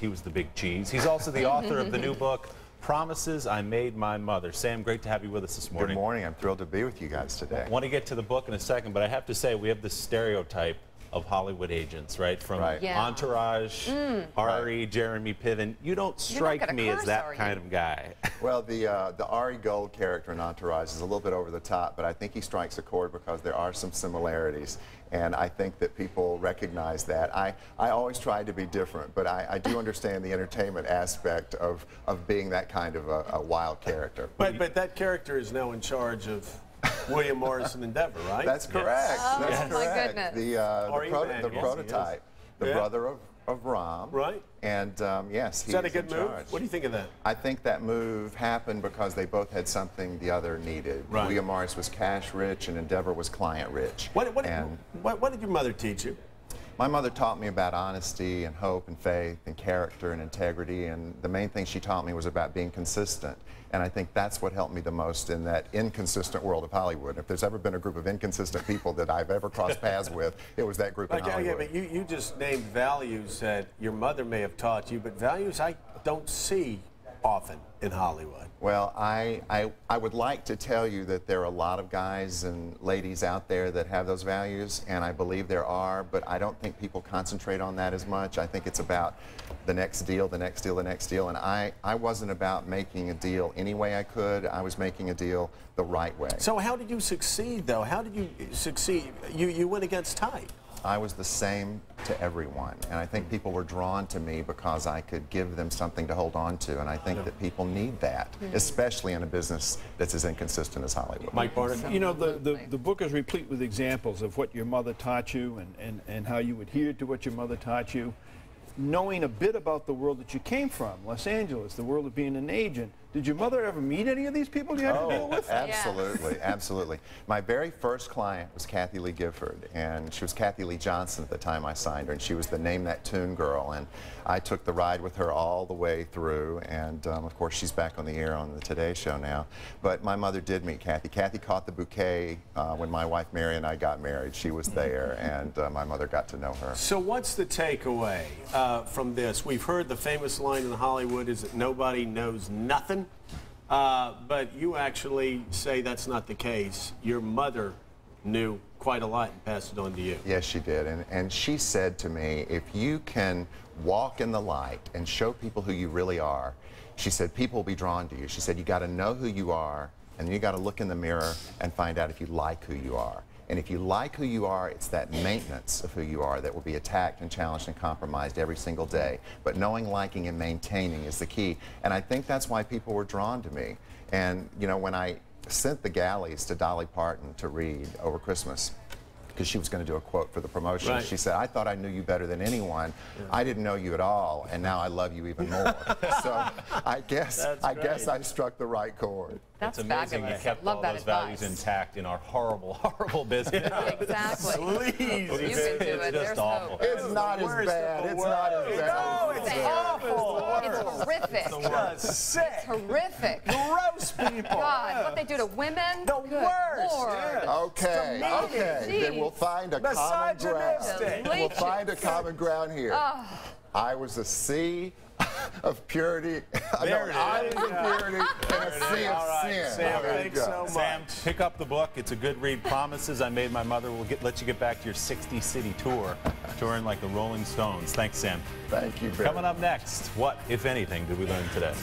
He was the big cheese. He's also the author of the new book, Promises I Made My Mother. Sam, great to have you with us this morning. Good morning. I'm thrilled to be with you guys today. I want to get to the book in a second, but I have to say we have this stereotype of Hollywood agents, right? From Entourage, Ari, Jeremy Piven. You don't strike me as that kind of guy. Well, the Ari Gold character in Entourage is a little bit over the top, but I think he strikes a chord because there are some similarities, and I think that people recognize that. I always try to be different, but I do understand the entertainment aspect of being that kind of a wild character. But that character is now in charge of William Morrison Endeavor, right? That's correct. Yes. That's correct. My The prototype, the brother of Rom. Right. And yes, is that a good move? What do you think of that? I think that move happened because they both had something the other needed. Right. William Morris was cash rich and Endeavor was client rich. What did your mother teach you? My mother taught me about honesty and hope and faith and character and integrity, and the main thing she taught me was about being consistent. And I think that's what helped me the most in that inconsistent world of Hollywood. If there's ever been a group of inconsistent people that I've ever crossed paths with, it was that group in Hollywood. Yeah, but you just named values that your mother may have taught you, but values I don't see often in Hollywood. Well, I would like to tell you that there are a lot of guys and ladies out there that have those values, and I believe there are, but I don't think people concentrate on that as much. I think it's about the next deal, the next deal, the next deal, and I wasn't about making a deal any way I could. I was making a deal the right way. So how did you succeed, though? How did you succeed? You went against type. I was the same to everyone, and I think people were drawn to me because I could give them something to hold on to, and I think that people need that, especially in a business that's as inconsistent as Hollywood. Mike Barnett. You know, the book is replete with examples of what your mother taught you and how you adhered to what your mother taught you. Knowing a bit about the world that you came from, Los Angeles, the world of being an agent, did your mother ever meet any of these people you had to deal with? Absolutely, absolutely. My very first client was Kathy Lee Gifford, and she was Kathy Lee Johnson at the time I signed her, and she was the Name That Tune girl, and I took the ride with her all the way through, and of course she's back on the air on the Today Show now. But my mother did meet Kathy. Kathy caught the bouquet when my wife Mary and I got married. She was there, and my mother got to know her. So what's the takeaway from this? We've heard the famous line in Hollywood is that nobody knows nothing. But you actually say that's not the case. Your mother knew quite a lot and passed it on to you. Yes, she did. And she said to me, if you can walk in the light and show people who you really are, she said, people will be drawn to you. She said, you got to know who you are, and then you got to look in the mirror and find out if you like who you are. And if you like who you are, it's that maintenance of who you are that will be attacked and challenged and compromised every single day. But knowing, liking, and maintaining is the key. And I think that's why people were drawn to me. And, you know, when I sent the galleys to Dolly Parton to read over Christmas, because she was going to do a quote for the promotion. She said, I thought I knew you better than anyone. I didn't know you at all, and now I love you even more. So I guess I struck the right chord. That's it's amazing fabulous. you kept all those values intact in our horrible, horrible business. Exactly. Please. You can do it. It's just awful. It's not as bad. It's not as bad. No, it's awful. It's horrific. It's just sick. It's horrific. Gross people. God, what they do to women. The Good worst. Lord. Yeah. Okay, okay. Then we'll find a common ground. We'll find a common ground here. I was a sea of purity, an island of purity, and a sea of sin. Sam, thanks so much. Sam, pick up the book. It's a good read. Promises I Made My Mother. We'll let you get back to your 60-city tour, touring like the Rolling Stones. Thanks, Sam. Thank you very much. Coming up next, what, if anything, did we learn today?